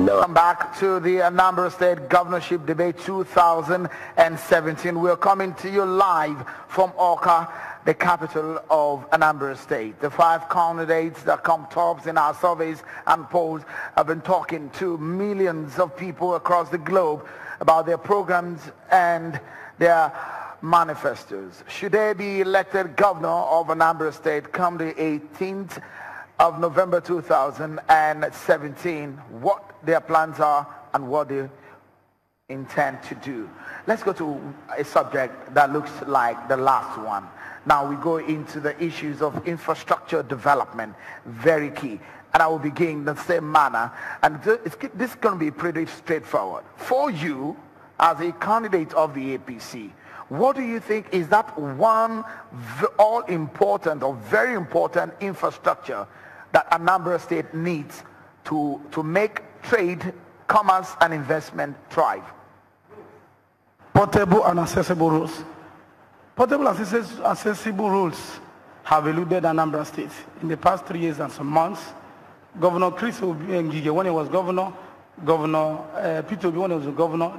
Welcome back to the Anambra State Governorship Debate 2017. We're coming to you live from Awka, the capital of Anambra State. The 5 candidates that come tops in our surveys and polls have been talking to millions of people across the globe about their programs and their manifestos. Should they be elected governor of Anambra State come the 18th of November 2017, what their plans are and what they intend to do. Let's go to a subject that looks like the last one. Now we go into the issues of infrastructure development, very key. And I will begin the same manner. And this is going to be pretty straightforward. For you, as a candidate of the APC, what do you think is that one all-important or very important infrastructure that Anambra State needs to make trade, commerce, and investment thrive? Portable and accessible roads. Portable and accessible roads have eluded Anambra State in the past 3 years and some months. Governor Chris Ngige, when he was governor, Governor PT3 when he was governor,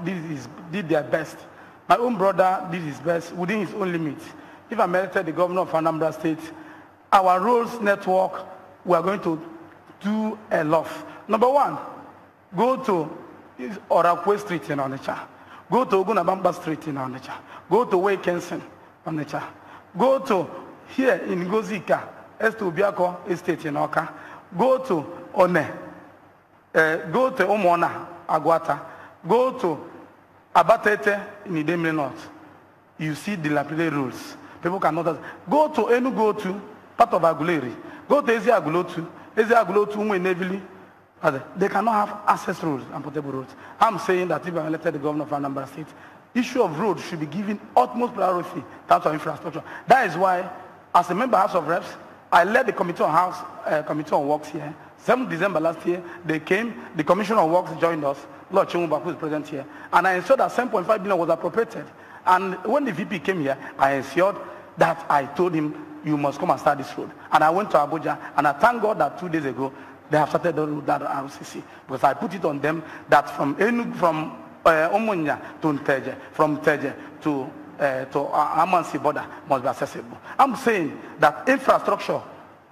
did their best. My own brother did his best within his own limits. If I'm elected the governor of Anambra State, our roads network, we are going to do a lot. Number one, go to Orakwe Street in Onitsha. Go to Ogunabamba Street in Onitsha. Go to Wakenson, Onitsha. Go to here in Gozika, Estubiako Estate in Oka. Go to One. Go to Omona, Agwata. Go to Abatete in Idemili North. You see dilapidated roads. People cannot. Go to Enugu to part of Aguleri. Go to Eziagulotu. Eziagulotu, Navily. They cannot have access roads and portable roads. I'm saying that if I'm elected the governor of Anambra State, issue of roads should be given utmost priority in terms of infrastructure. That is why, as a member of House of Reps, I led the Committee on Committee on Works here. 7th December last year, they came, the Commissioner of Works joined us, Lord Chumuba, who is present here, and I ensured that 7.5 billion was appropriated. And when the VP came here, I ensured that I told him, you must come and start this road. And I went to Abuja, and I thank God that 2 days ago, they have started the road that RCC, because I put it on them that from Omonia to Nteje, from Nteje to Amansi border must be accessible. I'm saying that infrastructure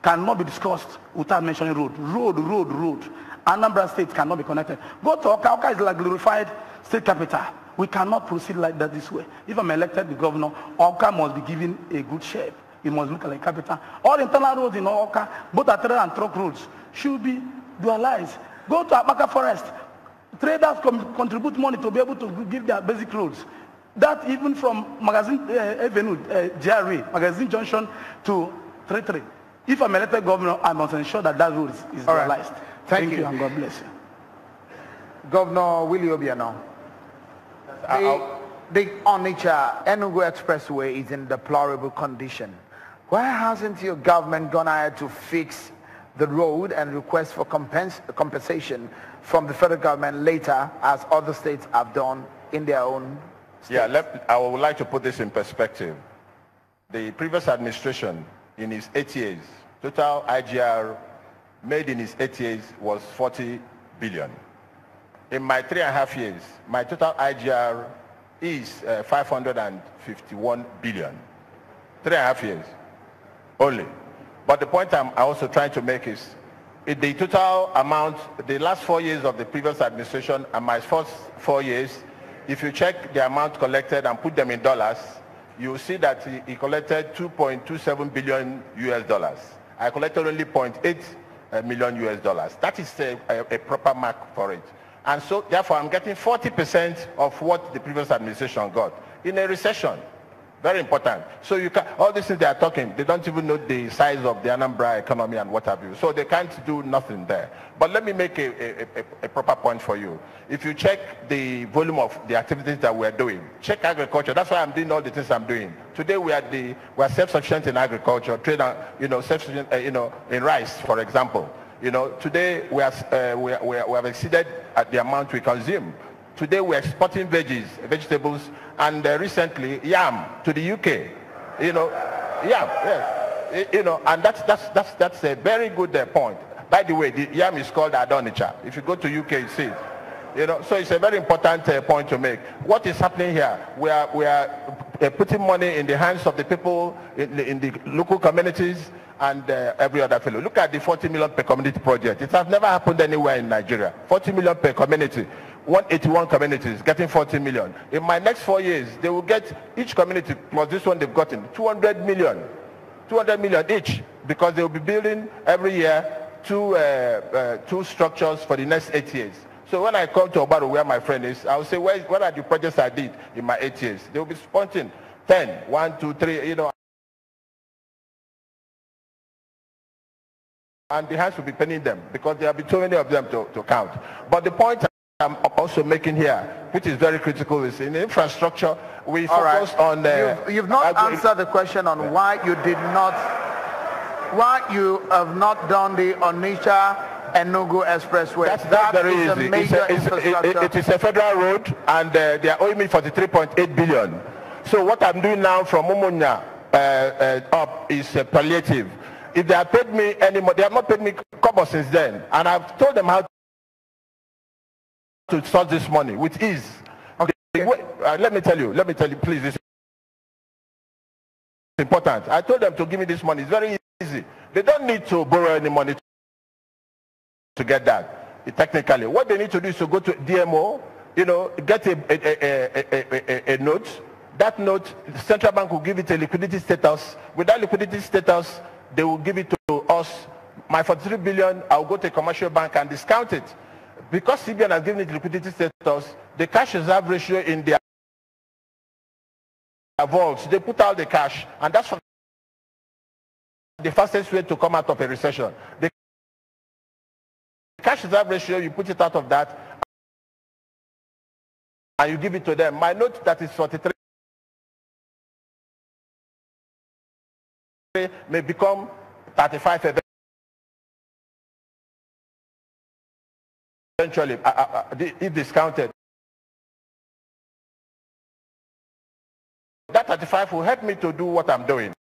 cannot be discussed without mentioning road. Road. Anambra State cannot be connected. Go to Oka. Oka is like glorified state capital. We cannot proceed like that this way. If I'm elected the governor, Oka must be given a good shape. It must look like capital. All internal roads in Oka, both trailer and truck roads, should be dualized. Go to Abaka Forest. Traders contribute money to be able to give their basic roads. That even from Magazine Avenue, GRA, Magazine Junction to 33. If I'm elected governor, I must ensure that that road is dualized. Right. Thank you and God bless you. Governor Willie Obiano. The Onitsha Enugu Expressway is in deplorable condition. Why hasn't your government gone ahead to fix the road and request for compensation from the federal government later, as other states have done in their own states? Yeah, I would like to put this in perspective. The previous administration, in its 8 years, total IGR made in its 8 years was 40 billion. In my 3.5 years, my total IGR is 551 billion. 3.5 years only. But the point I'm also trying to make is the total amount, the last 4 years of the previous administration and my first 4 years, if you check the amount collected and put them in dollars, you will see that he collected 2.27 billion US dollars. I collected only 0.8 million US dollars. That is a proper mark for it. And so therefore I'm getting 40% of what the previous administration got in a recession. Very important. So you can, all these things they are talking, they don't even know the size of the Anambra economy and what have you. So they can't do nothing there. But let me make a proper point for you. If you check the volume of the activities that we are doing, check agriculture. That's why I'm doing all the things I'm doing. Today we are self-sufficient in agriculture, trade, self-sufficient, in rice, for example. Today we have exceeded at the amount we consume. Today we're exporting vegetables, and recently yam to the UK. Yam, yes. And that's a very good point. By the way, the yam is called Adonicha. If you go to UK, you see it. You know, so it's a very important point to make. What is happening here? We are putting money in the hands of the people in the local communities and every other fellow. Look at the 40 million per community project. It has never happened anywhere in Nigeria. 40 million per community. 181 communities getting 40 million. In my next 4 years, they will get, each community plus this one they've gotten, 200 million. 200 million each, because they will be building every year two structures for the next 8 years. So when I come to Obaro, where my friend is, I will say, what are the projects I did in my 8 years? They will be sponsoring 10, 1, 2, 3, you know. And the hands will be penning them because there will be too many of them to count. But the point I'm also making here, which is very critical, is in infrastructure, we focus on... You've not answered the question on why you have not done the Onitsha Enugu Expressway. That's very easy. It is a federal road, and they are owing me 43.8 billion. So what I'm doing now from Umunya up is palliative. If they have paid me any more, they have not paid me kobo since then, and I've told them how to source this money with ease. Okay. Let me tell you, please. This is important. I told them to give me this money. It's very easy. They don't need to borrow any money to get that. Technically, what they need to do is to go to DMO, you know, get a note. That note, the central bank will give it a liquidity status. With that liquidity status, they will give it to us. My 43 billion, I'll go to a commercial bank and discount it. Because CBN has given it liquidity status, the cash reserve ratio in their vaults, they put out the cash, and that's the fastest way to come out of a recession. The cash reserve ratio, you put it out of that, and you give it to them. My note that is 43 may become 35 eventually, if discounted. That 35 will help me to do what I'm doing.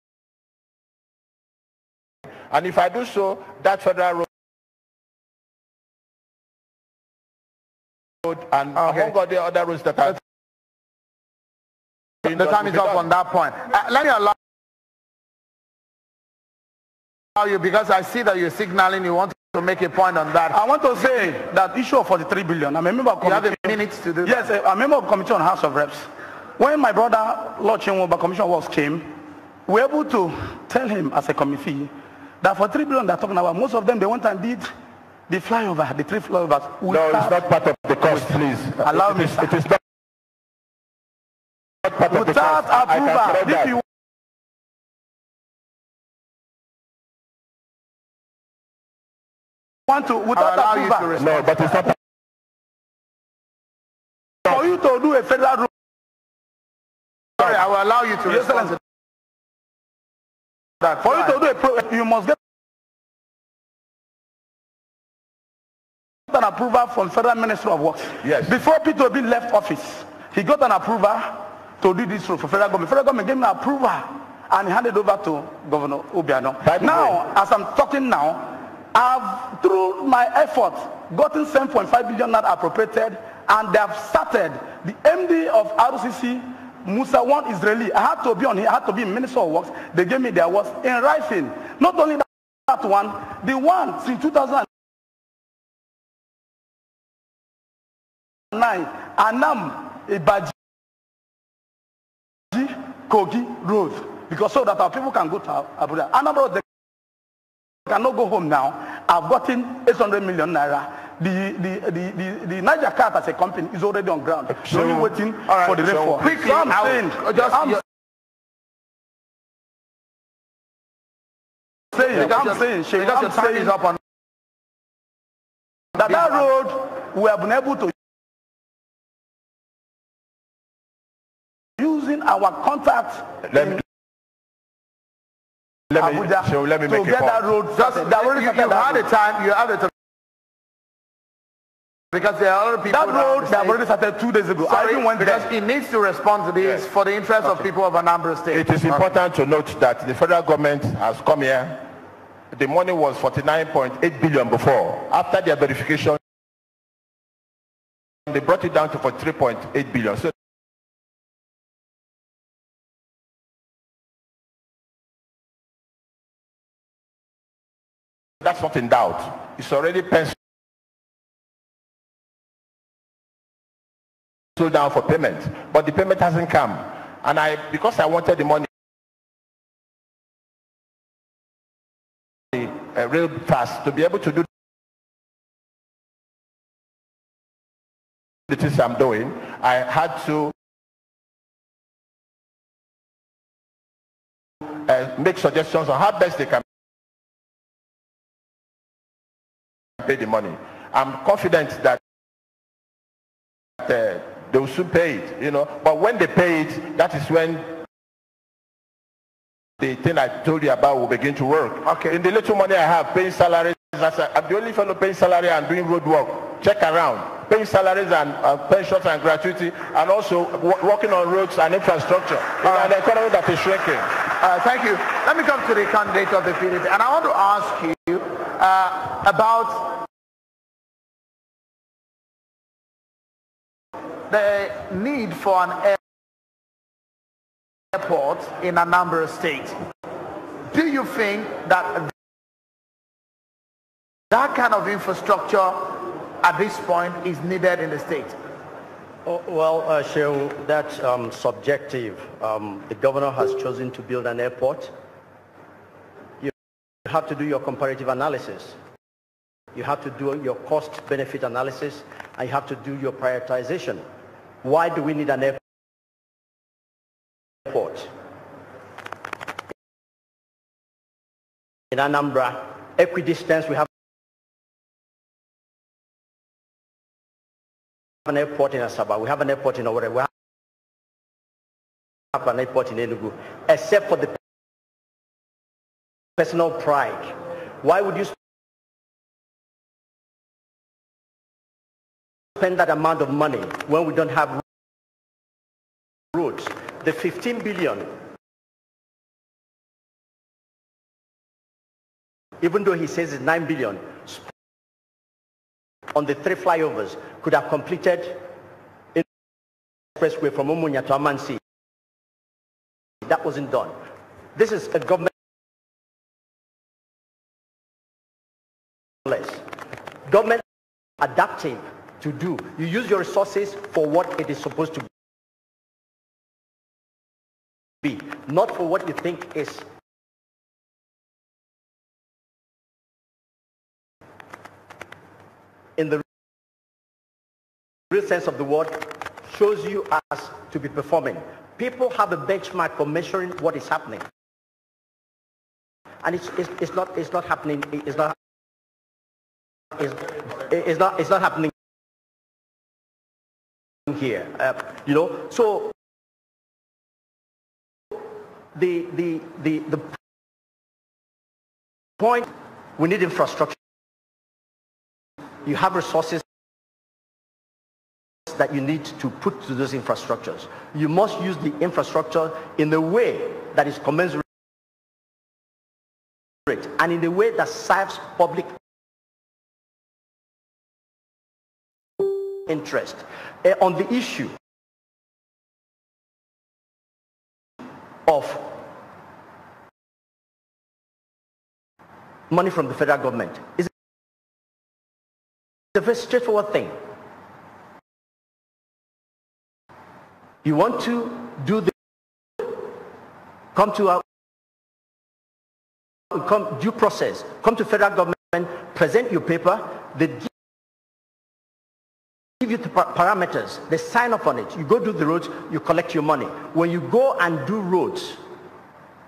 And if I do so, that federal road and among all the other roads that are... The time is up on that point. Let me allow you, because I see that you're signaling you want to make a point on that. I want to say that issue of 43 billion, I'm a member of committee. You have a minute to do yes, that. I'm a member of committee on House of Reps. When my brother, Lord Chinwoba, Commission Works came, we were able to tell him as a committee that for 3 billion they're talking about, most of them, they went and did the flyover, the 3 flyovers. No, it's not part of the cost, please. Allow me. It is not part of the cost. Without approval, want to, without approval. No, but it's not. For you to do a federal road. Sorry, I will allow you to respond to that. For you to do a you must get an approval from Federal Ministry of Works. Yes. Before P2B left office, he got an approval to do this road for federal government. Federal government gave him an approval and he handed over to Governor Obiano. Now, as I'm talking now, I've, through my effort, gotten 7.5 billion naira appropriated, and they have started. The MD of RCC, Musa, one Israeli, I had to be on here, I had to be Minister of Works. They gave me their works in writing. Not only that one, the one since 2009, Anam, Ibaji, Kogi Road, because so that our people can go to Abuja. Anambra, they cannot go home now. I've gotten 800 million naira. The Niger Cat as a company is already on ground. So only waiting for the rainfall. Quickly, so I'm saying, that road we have been able to using our contacts. Let me make get that road. You had the time. Because there are other people. That road they have already started 2 days ago. Sorry, because he needs to respond to this for the interest of people of Anambra State. It is important to note that the federal government has come here The money was 49.8 billion before. After their verification, they brought it down to 43.8 billion. So that's not in doubt. It's already penciled down for payment, but the payment hasn't come. And because I wanted the money real fast to be able to do the things I'm doing, I had to make suggestions on how best they can pay the money. I'm confident that they will soon pay it, you know, but when they pay it, that is when the thing I told you about will begin to work. Okay. In the little money I have, paying salaries, I'm the only fellow paying salary and doing road work. Check around. Paying salaries and pensions and gratuity, and also working on roads and infrastructure in an economy that is shrinking. Thank you. Let me come to the candidate of the PT3, and I want to ask you about the need for an airport in Anambra State. Do you think that that kind of infrastructure at this point is needed in the state? Oh, well, Shehu, that's subjective. The governor has chosen to build an airport. You have to do your comparative analysis. You have to do your cost-benefit analysis, and you have to do your prioritization. Why do we need an airport? In Anambra, equidistance, we have an airport in Asaba, we have an airport in Owerri, we have an airport in Enugu, except for the personal pride. Why would you spend that amount of money when we don't have roads? The 15 billion, even though he says it's 9 billion, on the 3 flyovers could have completed in the expressway from Umunya to Amansi. That wasn't done. This is a government adaptive to do. You use your resources for what it is supposed to be, not for what you think is in the real sense of the word, shows you as to be performing. People have a benchmark for measuring what is happening, and it's not happening. It's not happening here. You know, so the point, we need infrastructure. You have resources that you need to put to those infrastructures. You must use the infrastructure in a way that is commensurate and in a way that serves public interest. On the issue of money from the federal government, it's a very straightforward thing. You want to do the due process, come to federal government, present your paper, they give you the parameters, they sign up on it, you go do the roads, you collect your money. When you go and do roads,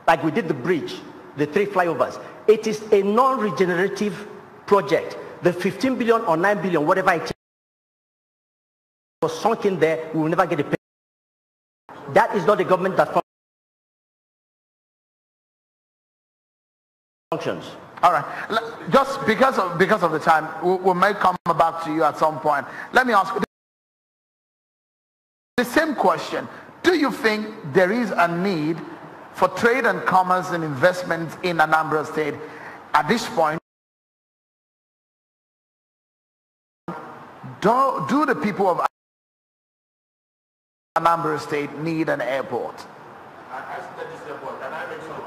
like we did the bridge, the 3 flyovers, it is a non-regenerative project. The 15 billion or 9 billion, whatever it was sunk in there, we will never get a pay. That is not a government that functions. All right. Just because of the time, we may come back to you at some point. Let me ask the same question. Do you think there is a need for trade and commerce and investment in Anambra State? At this point, do the people of Anambra State need an airport?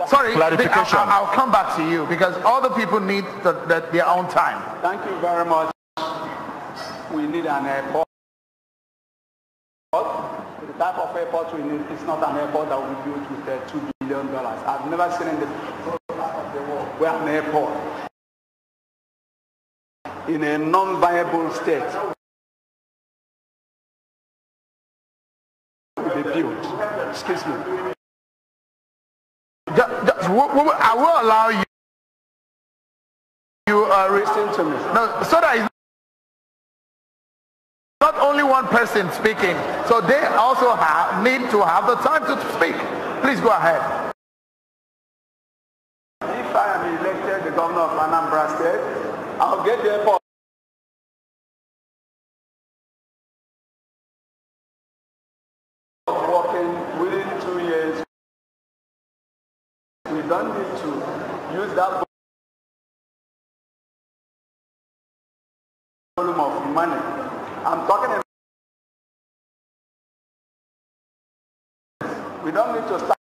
Sorry, clarification. I'll come back to you because all the people need their own time. Thank you very much. We need an airport. The type of airport we need is not an airport that will be built with $2 billion. I've never seen in the part of the world where an airport in a non-viable state will be built. Excuse me. I will allow you. Listen to me. No, so that it's not only one person speaking, so they also need to have the time to speak. Please go ahead. If I am elected the governor of Anambra State, I'll get the airport working within 2 years. We don't need to use that volume of money. I'm talking about, we don't need to start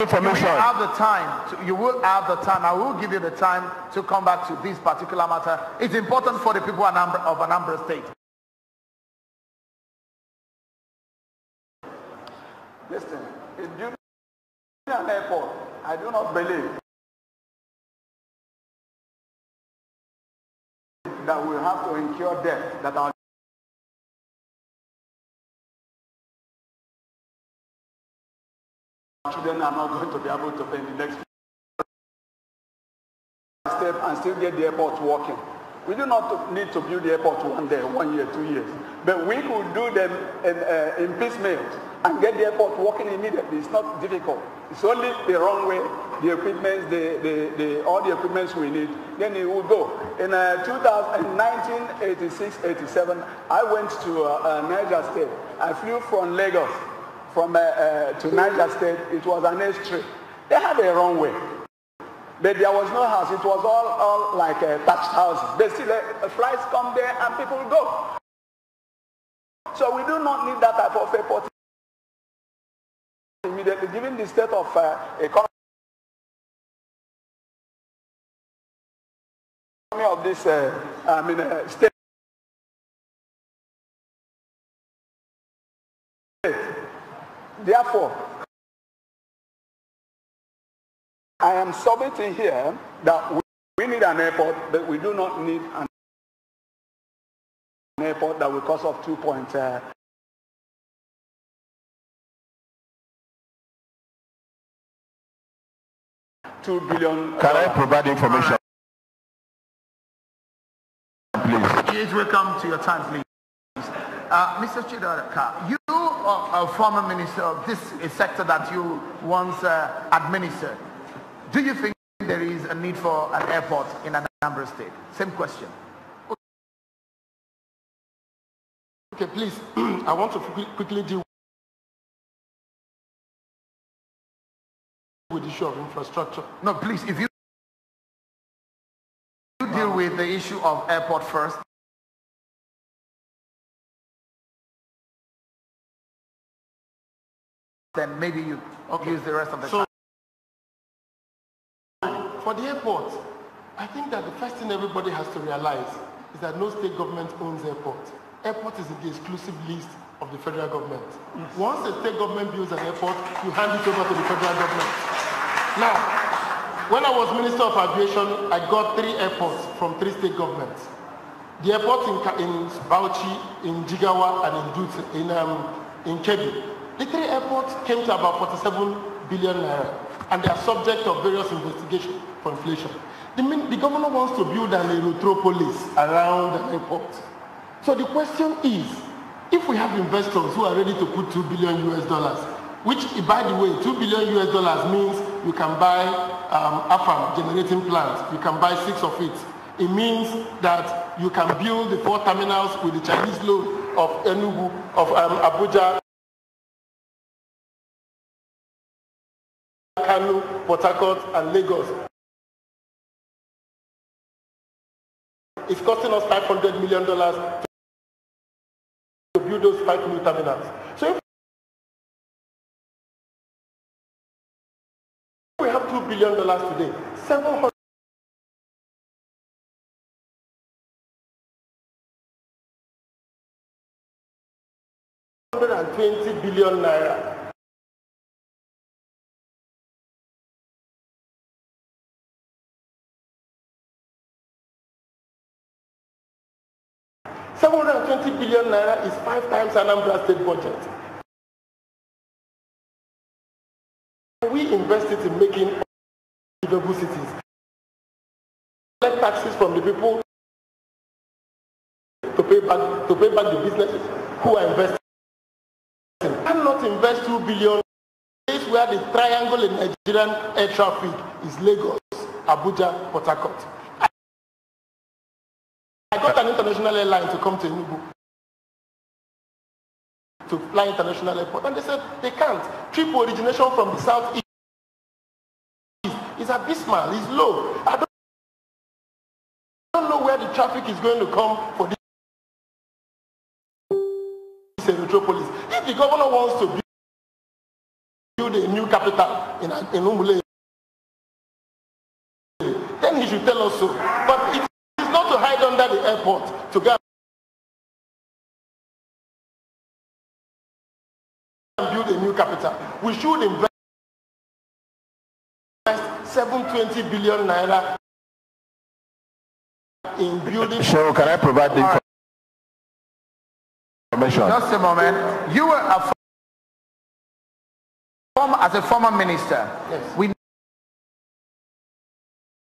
Information. You will have the time. You will have the time. I will give you the time to come back to this particular matter. It's important for the people of Anambra State. Listen, in building an airport, I do not believe that we have to incur debt that our children are not going to be able to pay in the next step and still get the airport working. We do not need to build the airport 1 day, 1 year, 2 years. But we could do them in piecemeal and get the airport working immediately. It's not difficult. It's only the runway, the equipment, all the equipments we need. Then it will go. In 1986-87, I went to Niger State. I flew from Lagos to Niger State. It was an airstrip. They have a runway. But there was no house. It was all like thatched houses. But still, flights come there and people go. So we do not need that type of airport immediately, given the state of economy of this state. Therefore, I am submitting here that we need an airport, but we do not need an airport that will cost of $2 billion. Can I provide information? Please. Please welcome to your time, please. Mr. Chidoraka, you are a former minister of this sector that you once administered. Do you think there is a need for an airport in Anambra State? Same question. Okay, please, I want to quickly deal with the issue of infrastructure. No, please, if you deal with the issue of airport first. Then maybe you use the rest of the time. For the airport, I think that the first thing everybody has to realize is that no state government owns airport. Airport is in the exclusive list of the federal government. Yes. Once the state government builds an airport, you hand it over to the federal government. Now, when I was Minister of Aviation, I got 3 airports from 3 state governments. The airport in Bauchi, in Jigawa, and in Kebbi. The 3 airports came to about 47 billion naira, and they are subject of various investigations for inflation. The governor wants to build an aerotropolis around the airport. So the question is, if we have investors who are ready to put $2 billion, which, by the way, $2 billion means you can buy AFAM generating plants, you can buy 6 of it. It means that you can build the 4 terminals with the Chinese loan of Enugu, of Abuja, Kano, Port Harcourt, and Lagos. It's costing us $500 million to build those 5 new terminals. So if we have $2 billion today, 720 billion naira. $720 billion naira is 5 times Anambra state budget. We invest it in making livable cities. Collect taxes from the people to pay back the businesses who are investing. Cannot invest $2 billion place where the triangle in Nigerian air traffic is Lagos, Abuja, Port Harcourt. I got an international airline to come to Enugu to fly international airport, and they said they can't. Trip origination from the southeast is abysmal, is low. I don't know where the traffic is going to come for this metropolis. If the governor wants to build a new capital in Umule, then he should tell us so. But it is not to hide under the airport to go and build a new capital. We should invest 720 billion naira in building. So can I provide the information? Just a moment. You were as a former minister. Yes. We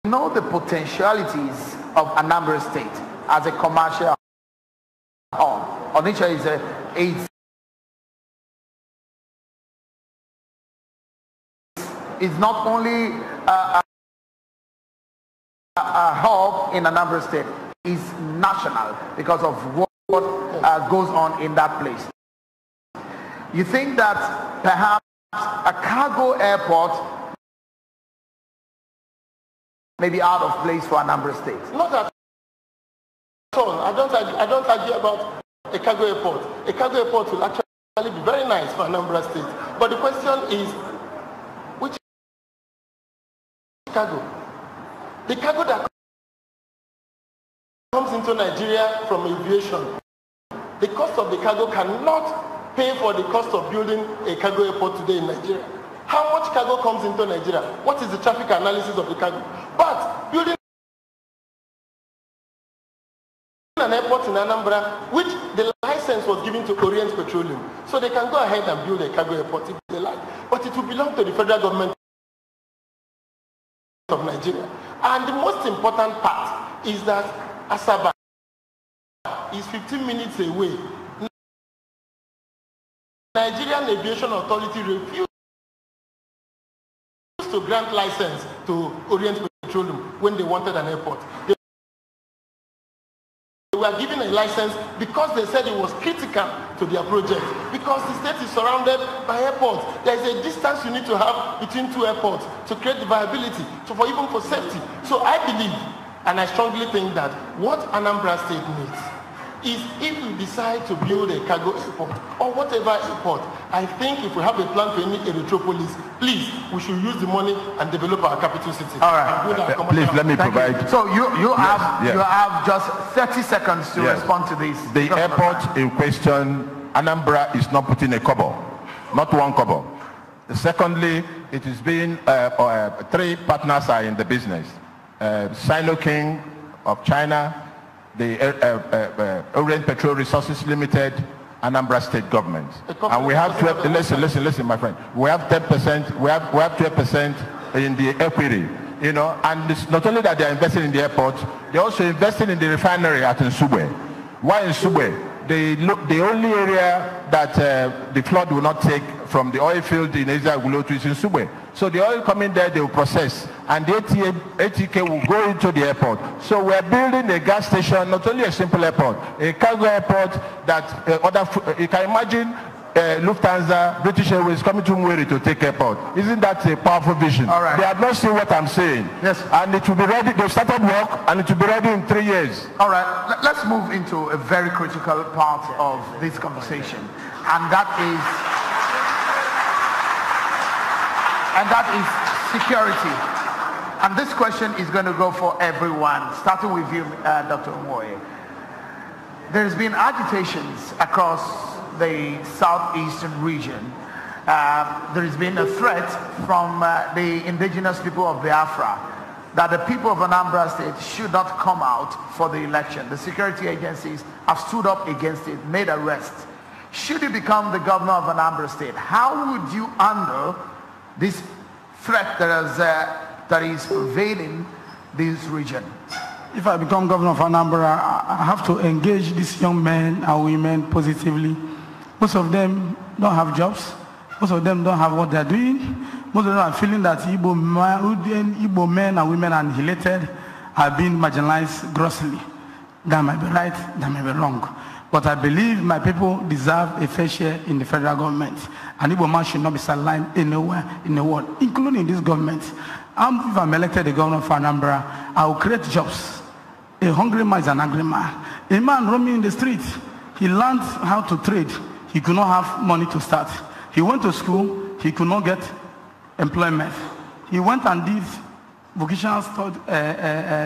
know the potentialities of Anambra State as a commercial hub. Onitsha is it's not only a hub in Anambra State, it's national because of what goes on in that place. You think that perhaps a cargo airport may be out of place for Anambra State? Not at all. I don't argue about a cargo airport. A cargo airport will actually be very nice for Anambra State. But the question is, which cargo? The cargo that comes into Nigeria from aviation, the cost of the cargo cannot pay for the cost of building a cargo airport today in Nigeria. How much cargo comes into Nigeria? What is the traffic analysis of the cargo? But building an airport in Anambra, which the license was given to Orient Petroleum, so they can go ahead and build a cargo airport if they like. But it will belong to the federal government of Nigeria. And the most important part is that Asaba is 15 minutes away. Nigerian Aviation Authority refused to grant license to Orient Petroleum when they wanted an airport. They were given a license because they said it was critical to their project, because the state is surrounded by airports. There is a distance you need to have between two airports to create the viability, even for safety. So I believe, and I strongly think that what Anambra State needs is, if we decide to build a cargo airport or whatever airport, I think if we have a plan for any metropolis, please, we should use the money and develop our capital city. All right. Please let me provide. You. So you have just 30 seconds to respond to this. The airport in question, Anambra is not putting a kobo, not one kobo. Secondly, it is being 3 partners are in the business. Sino-King of China, the Orient Petrol Resources Limited, Anambra State government. And we have 12, listen, my friend. We have 10%, we have 12% in the equity, and it's not only that they're investing in the airport, they're also investing in the refinery at Nsugbe. Why Nsugbe? The only area that the flood will not take from the oil field in Asia Gulotu is Nsugbe. So the oil coming there, they will process, and the ATK will go into the airport. So we're building a gas station, not only a simple airport, a cargo airport that you can imagine Lufthansa, British Airways coming to Mweri to take airport. Isn't that a powerful vision? All right. They have not seen what I'm saying. Yes. And it will be ready, they've started work, and it will be ready in 3 years. All right, let's move into a very critical part of this conversation, and that is security. And this question is going to go for everyone, starting with you, Dr. Omoye. There's been agitations across the southeastern region. There has been a threat from the indigenous people of Biafra that the people of Anambra State should not come out for the election. The security agencies have stood up against it, made arrests. Should you become the governor of Anambra State, how would you handle this threat that is pervading this region? If I become governor of Anambra, I have to engage these young men and women positively. Most of them don't have jobs. Most of them don't have what they're doing. Most of them are feeling that Igbo men and women are annihilated, are being marginalized grossly. That might be right, that might be wrong. But I believe my people deserve a fair share in the federal government. And Igbo man should not be sidelined anywhere in the world, including this government. If I'm elected the governor of Anambra, I will create jobs. A hungry man is an angry man. A man roaming in the street, he learned how to trade. He could not have money to start. He went to school, he could not get employment. He went and did vocational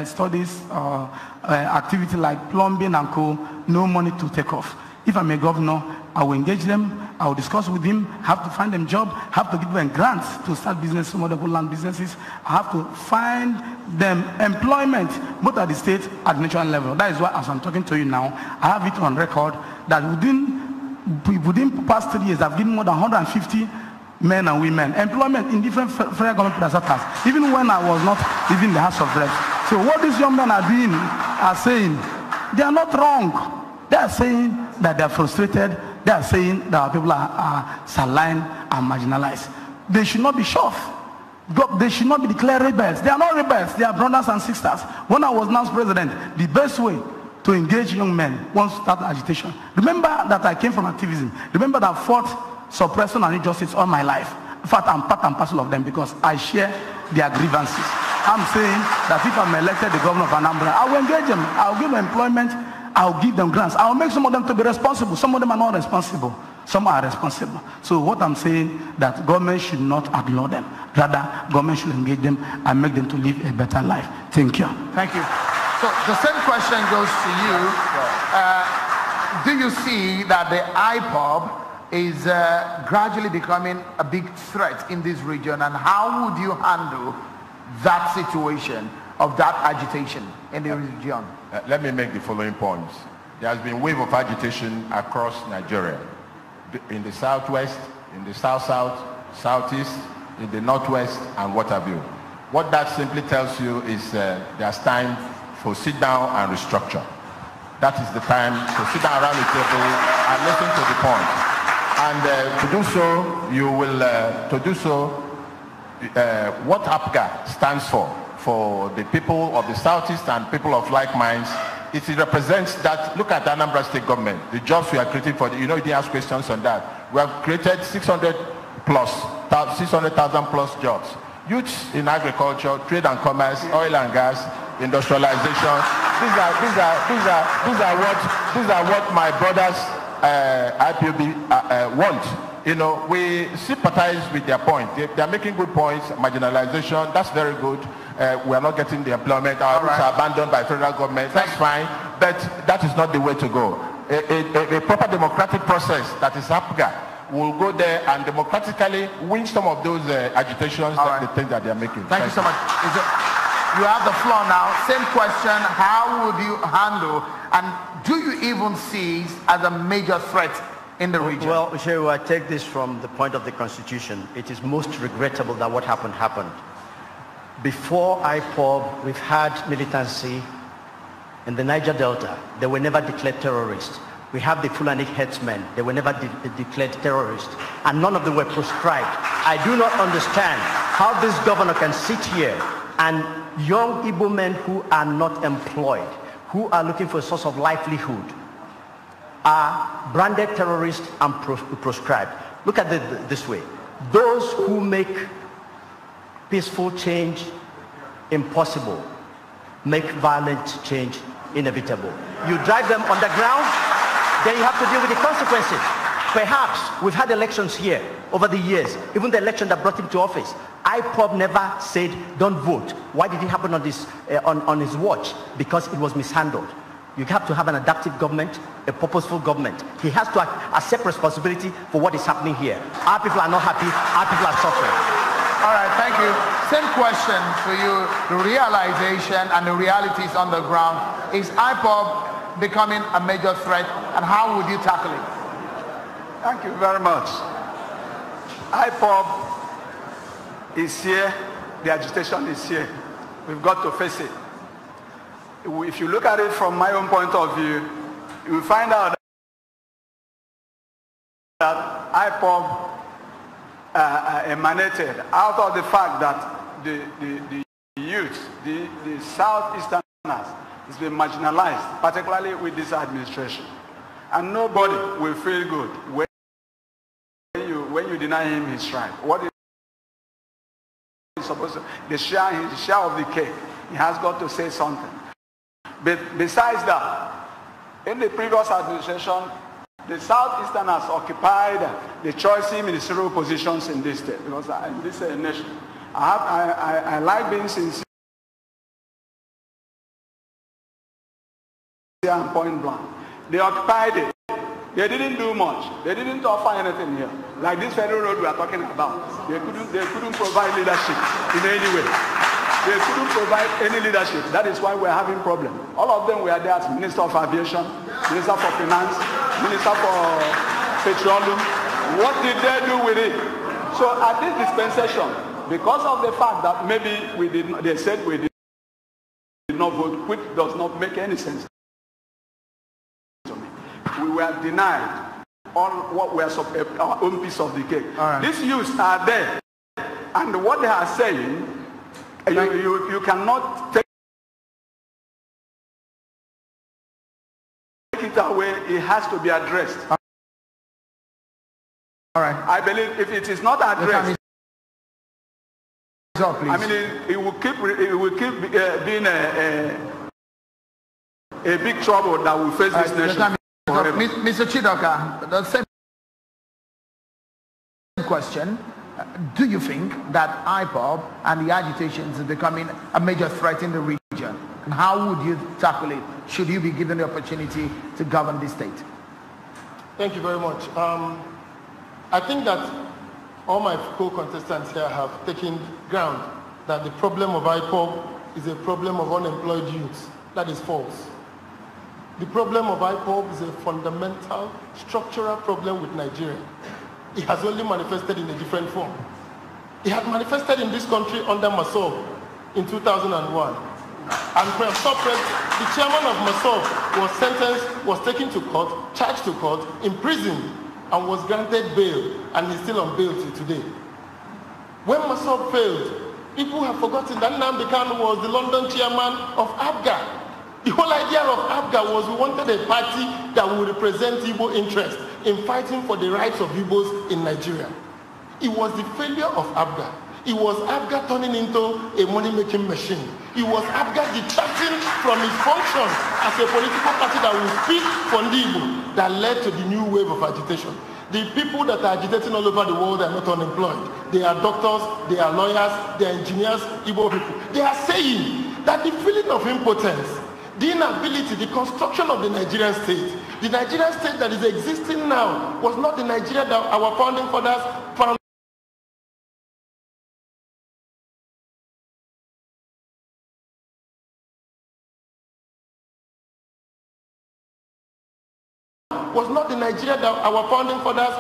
studies or activity like plumbing and co, no money to take off. If I'm a governor, I will engage them, I will discuss with him, have to find them job, have to give them grants to start business, some other land businesses. I have to find them employment, both at the state and the national level. That is why, as I'm talking to you now, I have it on record that within the past 3 years, I've given more than 150 men and women employment in different federal government parastatals, even when I was not even the House of Reps. So what these young men are doing, are saying, they are not wrong. They are saying that they are frustrated. They are saying that our people are sidelined and marginalized. They should not be shoved. They should not be declared rebels. They are not rebels. They are brothers and sisters. When I was announced president, the best way to engage young men once start agitation. Remember that I came from activism. Remember that I fought suppression and injustice all my life. In fact, I'm part and parcel of them because I share their grievances. I'm saying that if I'm elected the governor of Anambra, I will engage them. I will give them employment. I will give them grants. I will make some of them to be responsible. Some of them are not responsible. Some are responsible. So what I'm saying, that government should not ignore them. Rather, government should engage them and make them to live a better life. Thank you. Thank you. So the same question goes to you. Do you see that the IPOB is gradually becoming a big threat in this region, and how would you handle that situation of that agitation in the region? Let me make the following points. There has been a wave of agitation across Nigeria, in the southwest, in the south-south, southeast, in the northwest, and what have you. What that simply tells you is there's time for sit down and restructure. That is the time to sit down around the table and listen to the point. And to do so, you will, what APGA stands for the people of the southeast and people of like minds, it represents that. Look at the Anambra State government, the jobs we are creating for, you didn't ask questions on that. We have created 600,000 plus jobs. Youths in agriculture, trade and commerce, oil and gas, industrialization. These are what my brothers IPOB want. We sympathize with their point. They are making good points. Marginalization, that's very good. We are not getting the employment. Our routes are abandoned by federal government. That's fine, but that is not the way to go. A proper democratic process that is APGA will go there and democratically win some of those agitations, the things that they are making. Thank you so much. You have the floor now. Same question. How would you handle, and do you even see as a major threat in the region? Well, Shehu, I take this from the point of the Constitution. It is most regrettable that what happened. Before IPOB, we've had militancy in the Niger Delta. They were never declared terrorists. We have the Fulani headsmen. They were never declared terrorists. And none of them were proscribed. I do not understand how this governor can sit here and young Igbo men who are not employed, who are looking for a source of livelihood, are branded terrorists and proscribed. Look at it this way. Those who make peaceful change impossible make violent change inevitable. You drive them underground, then you have to deal with the consequences. Perhaps we've had elections here over the years, even the election that brought him to office. IPOB never said don't vote. Why did it happen on this on his watch? Because it was mishandled. You have to have an adaptive government, a purposeful government. He has to accept responsibility for what is happening here. Our people are not happy, our people are suffering. All right, thank you. Same question for you. The realization and the realities on the ground. Is IPOB becoming a major threat, and how would you tackle it? Thank you very much. IPOB is here. The agitation is here. We've got to face it. If you look at it from my own point of view, you will find out that IPOB emanated out of the fact that the youth, the Southeasterners, has been marginalized, particularly with this administration. And nobody will feel good when you deny him his right. What is he supposed to? His share of the cake. He has got to say something. But besides that, in the previous administration, the Southeasterners occupied the choice ministerial positions in this state, because in this nation, I like being sincere and point blank. They occupied it. They didn't do much. They didn't offer anything here. Like this federal road we are talking about. They couldn't provide leadership in any way. They couldn't provide any leadership. That is why we're having problems. All of them were there as Minister of Aviation, Minister for Finance, Minister for Petroleum. What did they do with it? So at this dispensation, because of the fact that maybe they said we did not vote, which does not make any sense to me. We were denied all what were our own piece of the cake. Right. These youths are there, and what they are saying, you cannot take it away. It has to be addressed. All right. I believe if it is not addressed, I mean, it will keep being a big trouble that will face this nation. Mr. Chidoka, the same question. Do you think that IPOB and the agitations is becoming a major threat in the region? And how would you tackle it should you be given the opportunity to govern this state? Thank you very much. I think that all my co-contestants here have taken ground that the problem of IPOB is a problem of unemployed youths. That is false. The problem of IPOB is a fundamental structural problem with Nigeria. It has only manifested in a different form. It had manifested in this country under Massoub in 2001. And the chairman of Massoub was taken to court, charged to court, imprisoned, and was granted bail, and is still on bail till today. When Massoub failed, people have forgotten that Nnamdi Kanu was the London chairman of ABGA. The whole idea of ABGA was we wanted a party that would represent Igbo interests in fighting for the rights of Igbos in Nigeria. It was the failure of ABGA. It was ABGA turning into a money-making machine. It was ABGA detracting from its function as a political party that will speak for Igbo that led to the new wave of agitation. The people that are agitating all over the world are not unemployed. They are doctors, they are lawyers, they are engineers, Igbo people. They are saying that the feeling of impotence, the inability, the construction of the Nigerian state, the Nigerian state that is existing now was not the Nigeria that our founding fathers found. Was not the Nigeria that our founding fathers